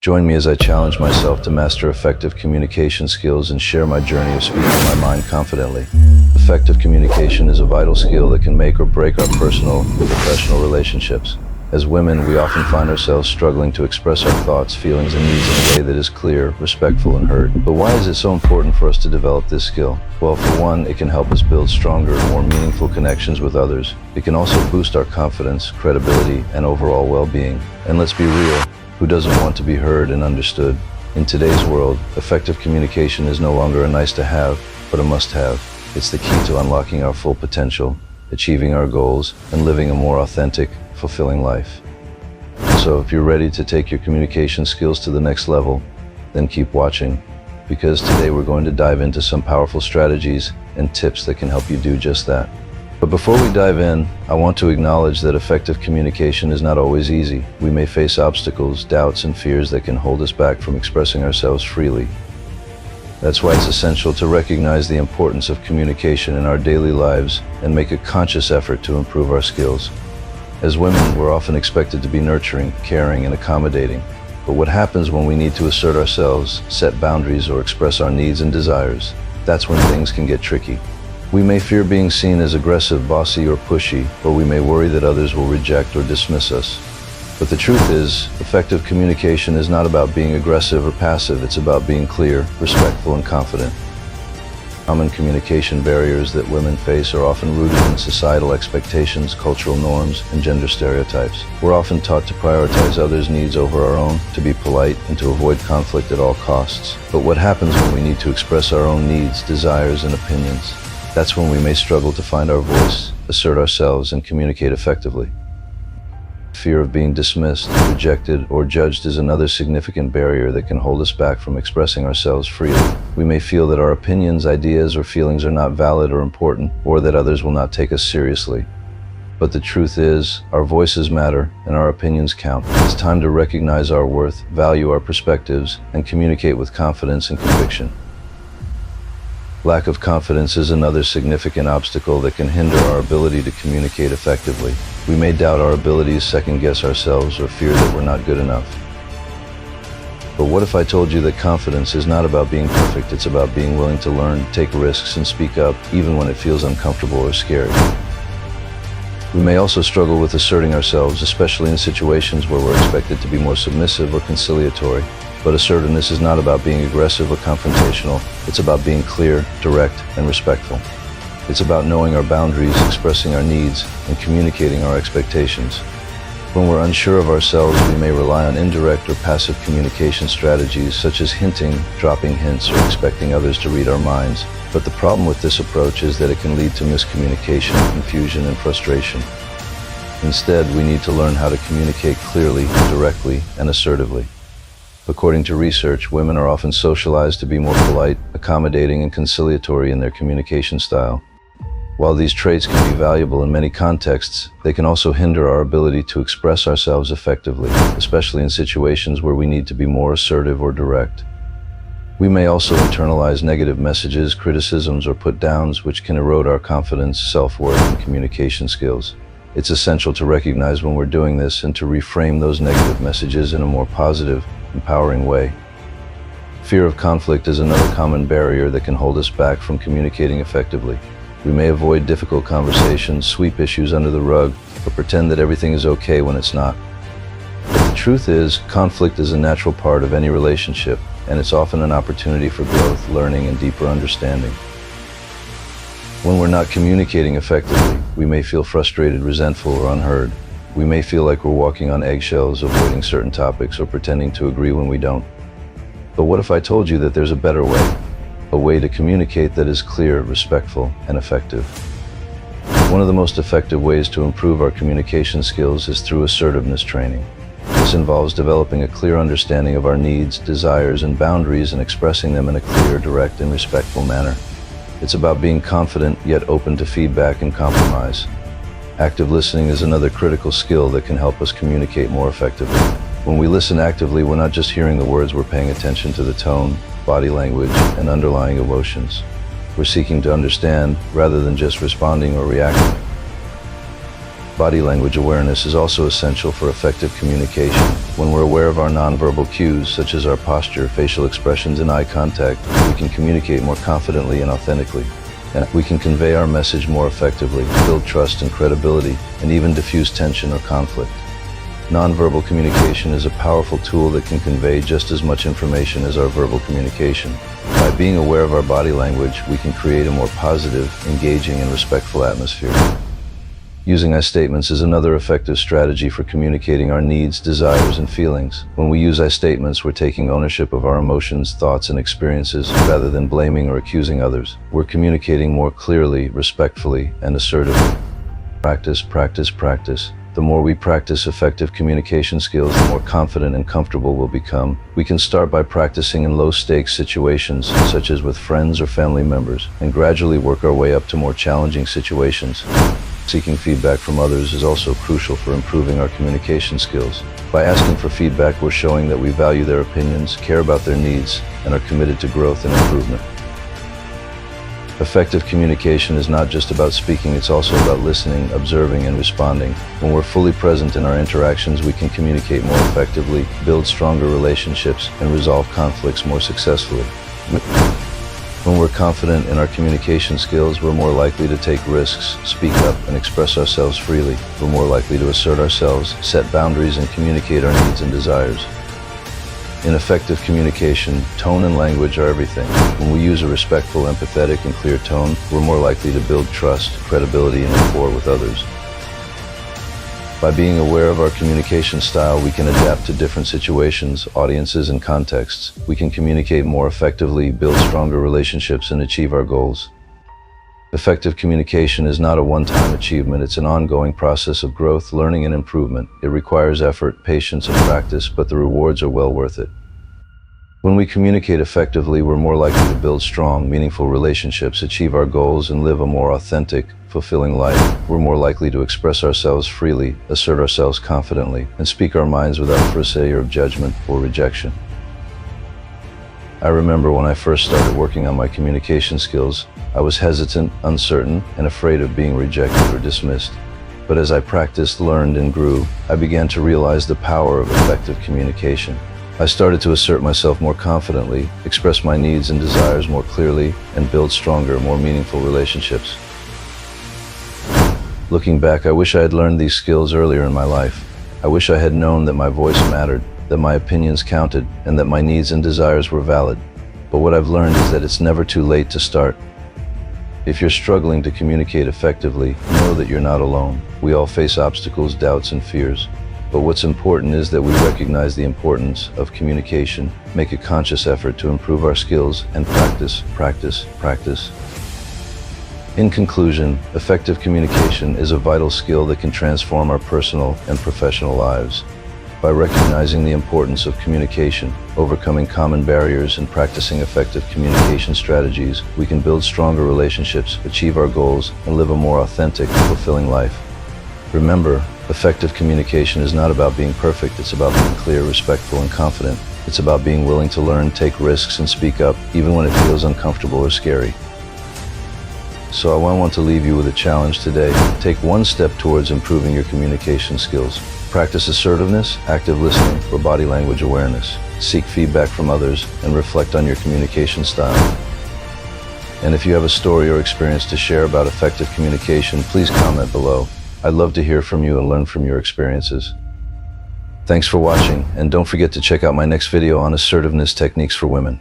Join me as I challenge myself to master effective communication skills and share my journey of speaking my mind confidently. Effective communication is a vital skill that can make or break our personal and professional relationships. As women, we often find ourselves struggling to express our thoughts, feelings, and needs in a way that is clear, respectful, and heard. But why is it so important for us to develop this skill? Well, for one, it can help us build stronger, more meaningful connections with others. It can also boost our confidence, credibility, and overall well-being. And let's be real, who doesn't want to be heard and understood? In today's world, effective communication is no longer a nice-to-have, but a must-have. It's the key to unlocking our full potential, achieving our goals, and living a more authentic, fulfilling life. So if you're ready to take your communication skills to the next level, then keep watching, because today we're going to dive into some powerful strategies and tips that can help you do just that. But before we dive in, I want to acknowledge that effective communication is not always easy. We may face obstacles, doubts, and fears that can hold us back from expressing ourselves freely. That's why it's essential to recognize the importance of communication in our daily lives and make a conscious effort to improve our skills. As women, we're often expected to be nurturing, caring, and accommodating. But what happens when we need to assert ourselves, set boundaries, or express our needs and desires? That's when things can get tricky. We may fear being seen as aggressive, bossy, or pushy, or we may worry that others will reject or dismiss us. But the truth is, effective communication is not about being aggressive or passive. It's about being clear, respectful, and confident. Common communication barriers that women face are often rooted in societal expectations, cultural norms, and gender stereotypes. We're often taught to prioritize others' needs over our own, to be polite, and to avoid conflict at all costs. But what happens when we need to express our own needs, desires, and opinions? That's when we may struggle to find our voice, assert ourselves, and communicate effectively. Fear of being dismissed, rejected, or judged is another significant barrier that can hold us back from expressing ourselves freely. We may feel that our opinions, ideas, or feelings are not valid or important, or that others will not take us seriously. But the truth is, our voices matter and our opinions count. It's time to recognize our worth, value our perspectives, and communicate with confidence and conviction. Lack of confidence is another significant obstacle that can hinder our ability to communicate effectively. We may doubt our abilities, second-guess ourselves, or fear that we're not good enough. But what if I told you that confidence is not about being perfect, it's about being willing to learn, take risks, and speak up, even when it feels uncomfortable or scary? We may also struggle with asserting ourselves, especially in situations where we're expected to be more submissive or conciliatory. But assertiveness is not about being aggressive or confrontational. It's about being clear, direct, and respectful. It's about knowing our boundaries, expressing our needs, and communicating our expectations. When we're unsure of ourselves, we may rely on indirect or passive communication strategies such as hinting, dropping hints, or expecting others to read our minds. But the problem with this approach is that it can lead to miscommunication, confusion, and frustration. Instead, we need to learn how to communicate clearly, directly, and assertively. According to research, women are often socialized to be more polite, accommodating, and conciliatory in their communication style. While these traits can be valuable in many contexts, they can also hinder our ability to express ourselves effectively, especially in situations where we need to be more assertive or direct. We may also internalize negative messages, criticisms, or put-downs, which can erode our confidence, self-worth, and communication skills. It's essential to recognize when we're doing this and to reframe those negative messages in a more positive, empowering way. Fear of conflict is another common barrier that can hold us back from communicating effectively. We may avoid difficult conversations, sweep issues under the rug, or pretend that everything is okay when it's not. But the truth is, conflict is a natural part of any relationship, and it's often an opportunity for growth, learning, and deeper understanding. When we're not communicating effectively, we may feel frustrated, resentful, or unheard. We may feel like we're walking on eggshells, avoiding certain topics, or pretending to agree when we don't. But what if I told you that there's a better way? A way to communicate that is clear, respectful, and effective. One of the most effective ways to improve our communication skills is through assertiveness training. This involves developing a clear understanding of our needs, desires, and boundaries and expressing them in a clear, direct, and respectful manner. It's about being confident, yet open to feedback and compromise. Active listening is another critical skill that can help us communicate more effectively. When we listen actively, we're not just hearing the words, we're paying attention to the tone, body language, and underlying emotions. We're seeking to understand rather than just responding or reacting. Body language awareness is also essential for effective communication. When we're aware of our nonverbal cues, such as our posture, facial expressions, and eye contact, we can communicate more confidently and authentically. And we can convey our message more effectively, build trust and credibility, and even diffuse tension or conflict. Nonverbal communication is a powerful tool that can convey just as much information as our verbal communication. By being aware of our body language, we can create a more positive, engaging, and respectful atmosphere. Using I statements is another effective strategy for communicating our needs, desires, and feelings. When we use I statements, we're taking ownership of our emotions, thoughts, and experiences rather than blaming or accusing others. We're communicating more clearly, respectfully, and assertively. Practice, practice, practice. The more we practice effective communication skills, the more confident and comfortable we'll become. We can start by practicing in low-stakes situations, such as with friends or family members, and gradually work our way up to more challenging situations. Seeking feedback from others is also crucial for improving our communication skills. By asking for feedback, we're showing that we value their opinions, care about their needs, and are committed to growth and improvement. Effective communication is not just about speaking, it's also about listening, observing, and responding. When we're fully present in our interactions, we can communicate more effectively, build stronger relationships, and resolve conflicts more successfully. When we're confident in our communication skills, we're more likely to take risks, speak up, and express ourselves freely. We're more likely to assert ourselves, set boundaries, and communicate our needs and desires. In effective communication, tone and language are everything. When we use a respectful, empathetic, and clear tone, we're more likely to build trust, credibility, and rapport with others. By being aware of our communication style, we can adapt to different situations, audiences, and contexts. We can communicate more effectively, build stronger relationships, and achieve our goals. Effective communication is not a one-time achievement, it's an ongoing process of growth, learning, and improvement. It requires effort, patience, and practice, but the rewards are well worth it. When we communicate effectively, we're more likely to build strong, meaningful relationships, achieve our goals, and live a more authentic, fulfilling life. We're more likely to express ourselves freely, assert ourselves confidently, and speak our minds without fear of judgment or rejection. I remember when I first started working on my communication skills, I was hesitant, uncertain, and afraid of being rejected or dismissed. But as I practiced, learned, and grew, I began to realize the power of effective communication. I started to assert myself more confidently, express my needs and desires more clearly, and build stronger, more meaningful relationships. Looking back, I wish I had learned these skills earlier in my life. I wish I had known that my voice mattered, that my opinions counted, and that my needs and desires were valid. But what I've learned is that it's never too late to start. If you're struggling to communicate effectively, know that you're not alone. We all face obstacles, doubts, and fears. But what's important is that we recognize the importance of communication, make a conscious effort to improve our skills, and practice, practice, practice. In conclusion, effective communication is a vital skill that can transform our personal and professional lives. By recognizing the importance of communication, overcoming common barriers, and practicing effective communication strategies, we can build stronger relationships, achieve our goals, and live a more authentic, fulfilling life. Remember, effective communication is not about being perfect, it's about being clear, respectful, and confident. It's about being willing to learn, take risks, and speak up, even when it feels uncomfortable or scary. So I want to leave you with a challenge today. Take one step towards improving your communication skills. Practice assertiveness, active listening, or body language awareness. Seek feedback from others and reflect on your communication style. And if you have a story or experience to share about effective communication, please comment below. I'd love to hear from you and learn from your experiences. Thanks for watching, and don't forget to check out my next video on assertiveness techniques for women.